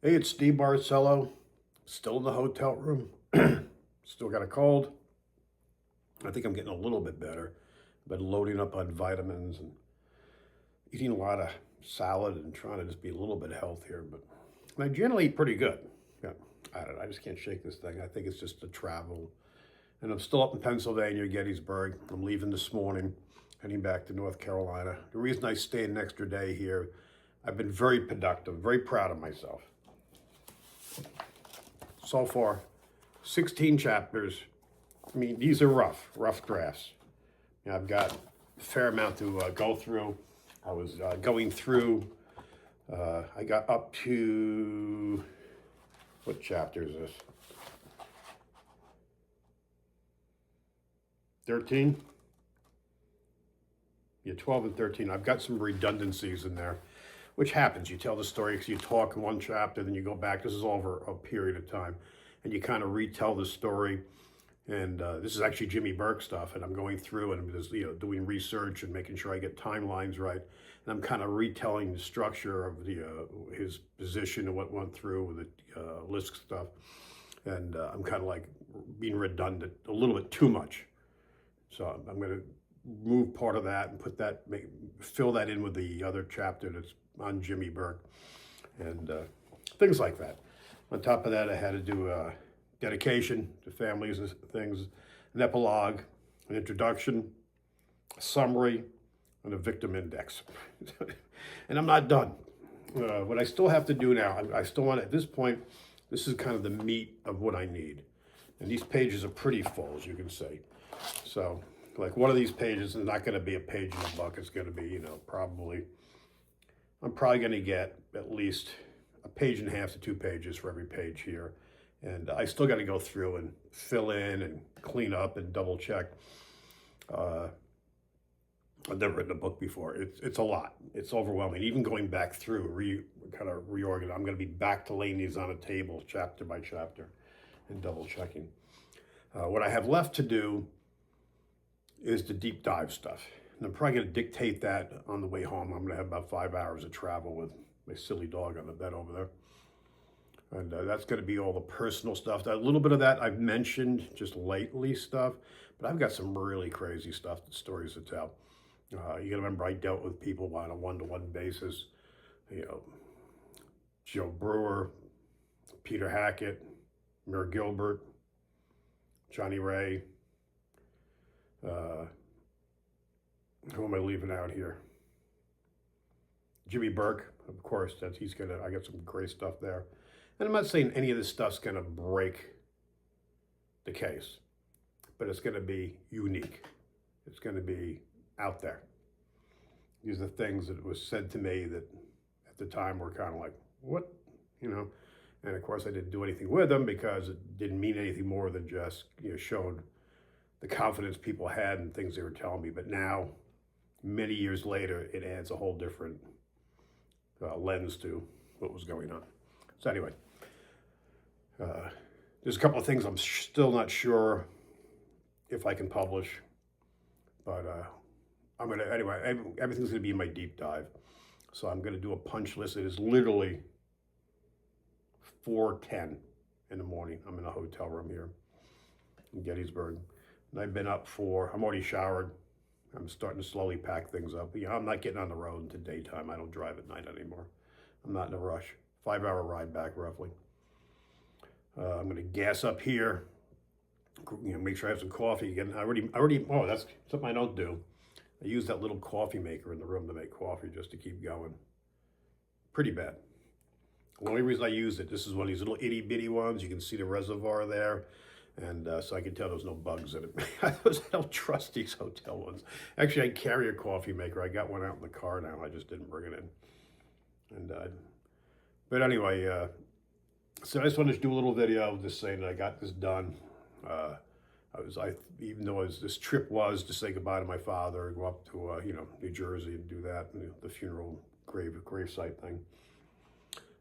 Hey, it's Steve Barcelo, still in the hotel room. Still got a cold. I think I'm getting a little bit better. Been loading up on vitamins and eating a lot of salad and trying to just be a little bit healthier. But I generally eat pretty good. Yeah, I don't know. I just can't shake this thing. I think it's just the travel. And I'm still up in Pennsylvania, Gettysburg. I'm leaving this morning, heading back to North Carolina. The reason I stayed an extra day here, I've been very productive, very proud of myself. So far, 16 chapters. I mean, these are rough drafts. You know, I've got a fair amount to go through. I was going through, I got up to, what chapter is this? 13? Yeah, 12 and 13. I've got some redundancies in there, which happens. You tell the story because you talk in one chapter, then you go back. This is over a period of time. And you kind of retell the story. And this is actually Jimmy Burke stuff. And I'm going through and I'm just, doing research and making sure I get timelines right. And I'm kind of retelling the structure of his position and what went through with the Lisk stuff. And I'm kind of like being redundant a little bit too much. So I'm going to move part of that and put that, fill that in with the other chapter that's on Jimmy Burke and things like that. On top of that, I had to do a dedication to families and things, an epilogue, an introduction, a summary, and a victim index. And I'm not done. What I still have to do now, I still want, at this point, this is kind of the meat of what I need. And these pages are pretty full, as you can see. So, like one of these pages is not going to be a page in a book. It's going to be, I'm probably going to get at least a page and a half to 2 pages for every page here. And I still got to go through and fill in and clean up and double check. I've never written a book before. It's a lot. It's overwhelming. Even going back through, kind of reorganize. I'm going to be back to laying these on a table, chapter by chapter, and double checking. What I have left to do is the deep dive stuff. And I'm probably going to dictate that on the way home. I'm going to have about 5 hours of travel with my silly dog on the bed over there. And that's going to be all the personal stuff. A little bit of that I've mentioned, just lately stuff. But I've got some really crazy stuff, stories to tell. You got to remember, I dealt with people on a one-to-one basis. Joe Brewer, Peter Hackett, Mir Gilbert, Johnny Ray. Who am I leaving out here? Jimmy Burke, of course. I got some great stuff there. And I'm not saying any of this stuff's gonna break the case, but it's gonna be unique. It's gonna be out there. These are things that was said to me that at the time were kind of like, what? And of course I didn't do anything with them because it didn't mean anything more than just, showed the confidence people had in things they were telling me. But now, many years later, it adds a whole different lens to what was going on. So anyway, there's a couple of things I'm still not sure if I can publish, but everything's gonna be in my deep dive. So I'm gonna do a punch list. It is literally 4:10 in the morning. I'm in a hotel room here in Gettysburg. And I've been up I'm already showered. I'm starting to slowly pack things up. I'm not getting on the road into daytime. I don't drive at night anymore. I'm not in a rush. 5-hour ride back, roughly. I'm going to gas up here. Make sure I have some coffee again. Oh, that's something I don't do. I use that little coffee maker in the room to make coffee just to keep going. Pretty bad. The only reason I use it, this is one of these little itty bitty ones. You can see the reservoir there. And so I can tell there's no bugs in it. I don't trust these hotel ones. Actually, I carry a coffee maker. I got one out in the car now. I just didn't bring it in. And but anyway, so I just wanted to do a little video just saying that I got this done. Even though this trip was to say goodbye to my father, go up to New Jersey and do that, the funeral gravesite thing,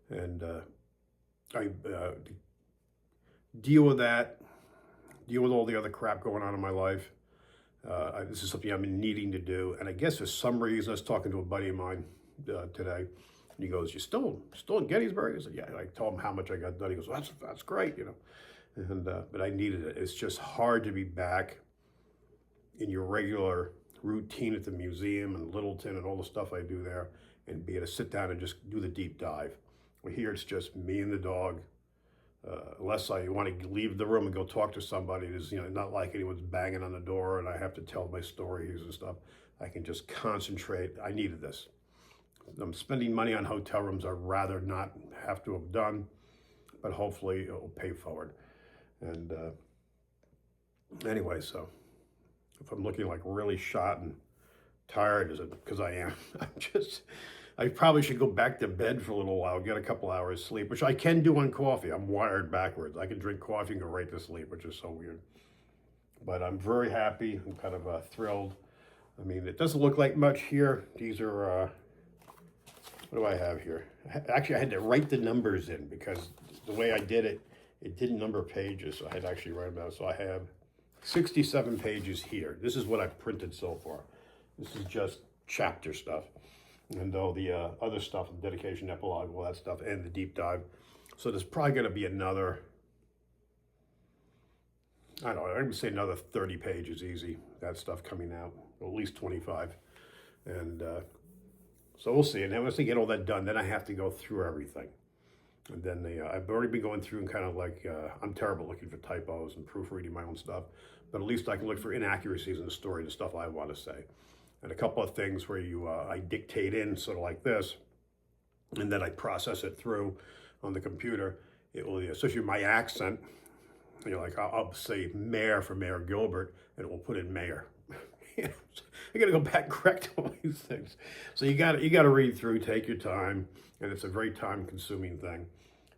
and I deal with that. Deal with all the other crap going on in my life. This is something I've been needing to do. And I guess for some reason, I was talking to a buddy of mine today, And he goes, you still in Gettysburg? I said, yeah. I told him how much I got done. He goes, well, that's great, you know. And but I needed it. It's just hard to be back in your regular routine at the museum and Littleton and all the stuff I do there, and be able to sit down and just do the deep dive. Well, here it's just me and the dog. Unless I want to leave the room and go talk to somebody, it's, you know, not like anyone's banging on the door and I have to tell my stories and stuff. I can just concentrate. I needed this. I'm spending money on hotel rooms I'd rather not have to have done, but hopefully it'll pay forward. And anyway, so if I'm looking like really shot and tired, is it because I am? I probably should go back to bed for a little while, get a couple hours sleep, which I can do on coffee. I'm wired backwards. I can drink coffee and go right to sleep, which is so weird. But I'm very happy. I'm kind of thrilled. I mean, it doesn't look like much here. These are, what do I have here? Actually, I had to write the numbers in because the way I did it, it didn't number pages, so I had to actually write them out. So I have 67 pages here. This is what I've printed so far. This is just chapter stuff. And all the other stuff, the dedication, epilogue, all that stuff, and the deep dive. So there's probably going to be another, I don't know, I would say another 30 pages easy, that stuff coming out, at least 25. And so we'll see. And then once I get all that done, then I have to go through everything. And then I've already been going through and kind of like, I'm terrible looking for typos and proofreading my own stuff, but at least I can look for inaccuracies in the story, the stuff I want to say. And a couple of things where I dictate in sort of like this, and then I process it through on the computer. It will, especially my accent, you know, like I'll say mayor for Mayor Gilbert, and it will put in mayor. I got to go back and correct all these things. So you got to read through, take your time, and it's a very time-consuming thing.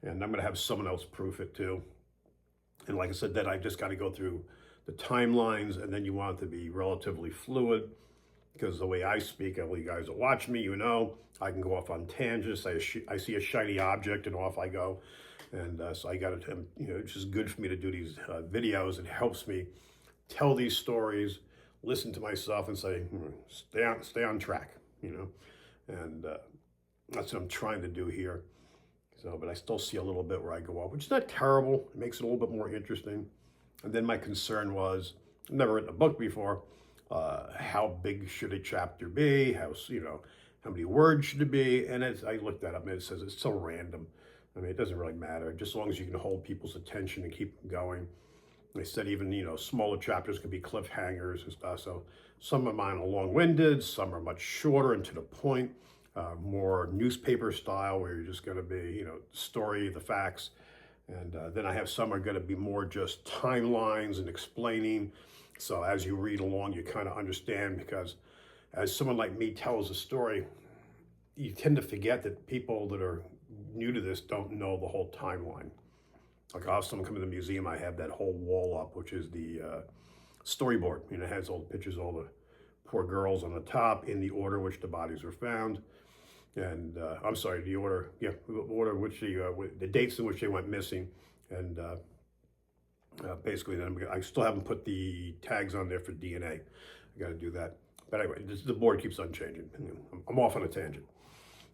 And I'm going to have someone else proof it too. And like I said, then I just got to go through the timelines, and then you want it to be relatively fluid, because the way I speak, all you guys that watch me, you know, I can go off on tangents. I see a shiny object, and off I go. And so I got to, you know, it's just good for me to do these videos. It helps me tell these stories, listen to myself, and say, stay on track, you know. And that's what I'm trying to do here. So, but I still see a little bit where I go off, which is not terrible. It makes it a little bit more interesting. And then my concern was, I've never written a book before. How big should a chapter be? How many words should it be? And I looked that up, and it says it's so random. I mean, it doesn't really matter, just as long as you can hold people's attention and keep them going. They said even, you know, smaller chapters can be cliffhangers and stuff. So some of mine are long-winded, some are much shorter and to the point, more newspaper style, where you're just going to be, you know, story, the facts. And then I have some are going to be more just timelines and explaining. So as you read along, you kind of understand, because as someone like me tells a story, you tend to forget that people that are new to this don't know the whole timeline. Like I'll have someone come to the museum, I have that whole wall up, which is the storyboard. You know, it has all the pictures, all the poor girls on the top in the order which the bodies were found. And I'm sorry, the order, the order which the dates in which they went missing. And basically, then I still haven't put the tags on there for DNA. I got to do that. But anyway, the board keeps on changing. I'm off on a tangent.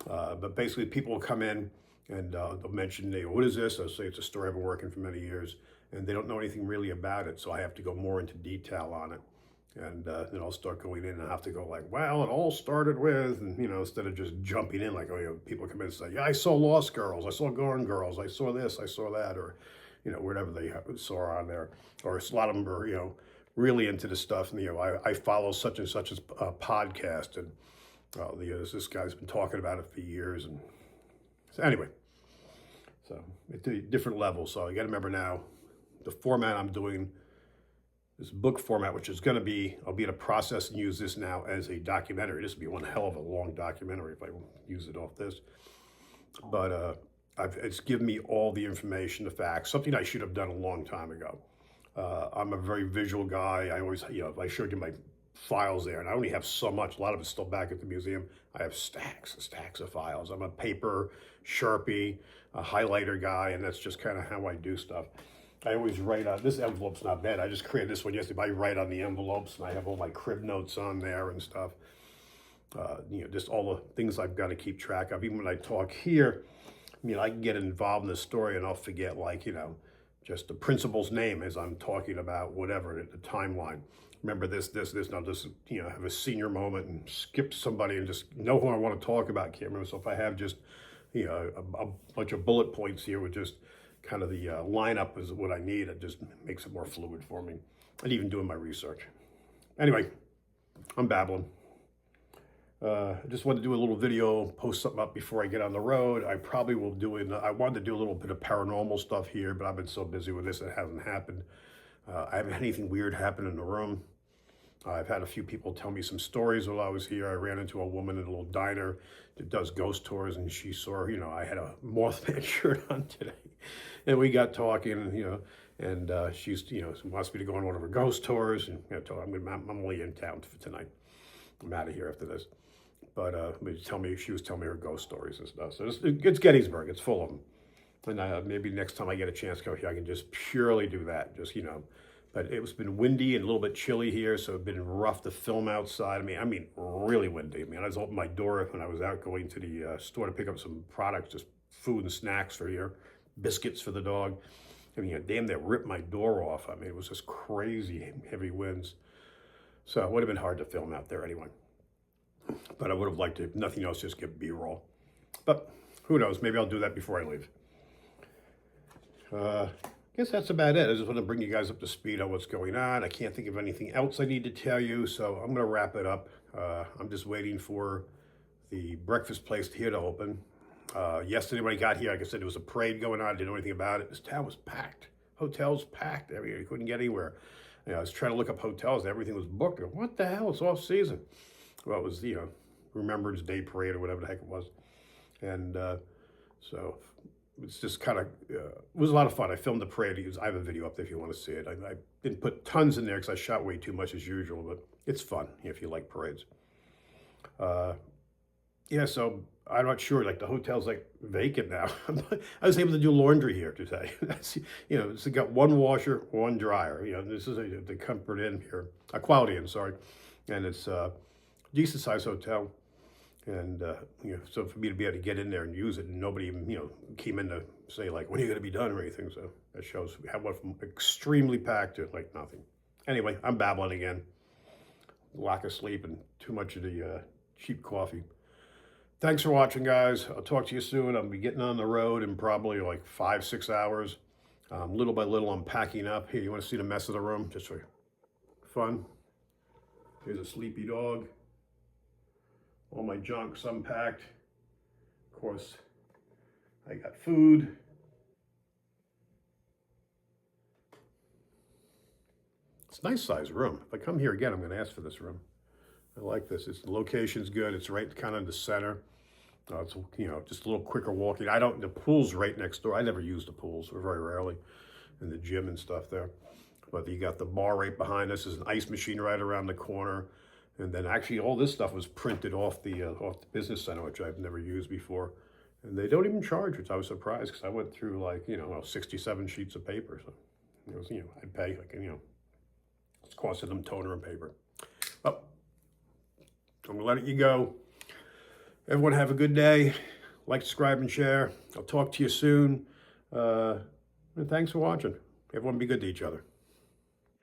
But basically, people will come in and they'll mention, what is this? I'll say it's a story I've been working for many years, and they don't know anything really about it. So I have to go more into detail on it. And then I'll start going in and I have to go like, well, it all started with, and, you know, instead of just jumping in, like, oh, you know, people come in and say, yeah, I saw Lost Girls, I saw Gone Girls, I saw this, I saw that, or, you know, whatever they saw on there. Or a lot of them are, you know, really into the stuff. And, you know, I follow such and such as a podcast, and this guy's been talking about it for years. And so anyway, so it's a different level. So you got to remember now, the format I'm doing, this book format, which is going to be, I'll be in a process and use this now as a documentary. This will be one hell of a long documentary if I use it off this. But it's given me all the information, the facts, something I should have done a long time ago. I'm a very visual guy. I always, you know, I showed you my files there, and I only have so much. A lot of it's still back at the museum. I have stacks and stacks of files. I'm a paper, Sharpie, a highlighter guy, and that's just kind of how I do stuff. I always write on, this envelope's not bad. I just created this one yesterday. I write on the envelopes, and I have all my crib notes on there and stuff. just all the things I've got to keep track of. Even when I talk here, I can get involved in the story and I'll forget, like, just the principal's name as I'm talking about whatever, the timeline. Remember this, and I'll just, have a senior moment and skip somebody and just know who I want to talk about. Can't remember. So if I have just, a bunch of bullet points here with just kind of the lineup is what I need, it just makes it more fluid for me. And even doing my research. Anyway, I'm babbling. I just wanted to do a little video, post something up before I get on the road. I probably will do it. I wanted to do a little bit of paranormal stuff here, but I've been so busy with this, it hasn't happened. I haven't had anything weird happen in the room. I've had a few people tell me some stories while I was here. I ran into a woman in a little diner that does ghost tours, and she saw, I had a Mothman shirt on today. And we got talking, and she's, wants me to go on one of her ghost tours. And I told her, I'm only in town for tonight. I'm out of here after this. But she was telling me her ghost stories and stuff. So it's Gettysburg. It's full of them. And maybe next time I get a chance to go here, I can just purely do that. Just, But it's been windy and a little bit chilly here, so it's been rough to film outside. I mean, really windy. I just opened my door when I was out going to the store to pick up some products, just food and snacks for here, biscuits for the dog. Damn, they ripped my door off. It was just crazy heavy winds. So it would have been hard to film out there anyway. But I would have liked to, if nothing else, just give B-roll. But who knows? Maybe I'll do that before I leave. I guess that's about it. I just want to bring you guys up to speed on what's going on. I can't think of anything else I need to tell you, so I'm going to wrap it up. I'm just waiting for the breakfast place here to open. Yesterday when I got here, like I said, there was a parade going on. I didn't know anything about it. This town was packed. Hotels packed. You couldn't get anywhere. I was trying to look up hotels. Everything was booked. What the hell? It's off season. Well, it was, Remembrance Day parade or whatever the heck it was. And so it's just kind of, it was a lot of fun. I filmed the parade. I have a video up there if you want to see it. I didn't put tons in there because I shot way too much as usual, but it's fun if you like parades. So I'm not sure, like the hotel's like vacant now. I was able to do laundry here today. It's got one washer, one dryer. This is the Comfort Inn here, a Quality Inn, sorry. And it's a decent sized hotel. And, so for me to be able to get in there and use it, and nobody even, came in to say, like, when are you going to be done or anything? So that shows we have one from extremely packed to like nothing. Anyway, I'm babbling again. Lack of sleep and too much of the cheap coffee. Thanks for watching, guys. I'll talk to you soon. I'll be getting on the road in probably like 5-6 hours. Little by little, I'm packing up. Here, you want to see the mess of the room? Just for fun. Here's a sleepy dog. All my junk's unpacked. Of course, I got food. It's a nice sized room. If I come here again, I'm going to ask for this room. I like this. The location's good. It's right kind of in the center. It's, just a little quicker walking. The pool's right next door. I never use the pools, or very rarely, in the gym and stuff there. But you got the bar right behind us. There's an ice machine right around the corner. And then actually all this stuff was printed off the business center, which I've never used before. And they don't even charge, which I was surprised because I went through like, 67 sheets of paper. So it was, I'd pay like, it's costing them toner and paper. Well, I'm gonna let you go. Everyone have a good day. Like, subscribe, and share. I'll talk to you soon. And thanks for watching. Everyone be good to each other.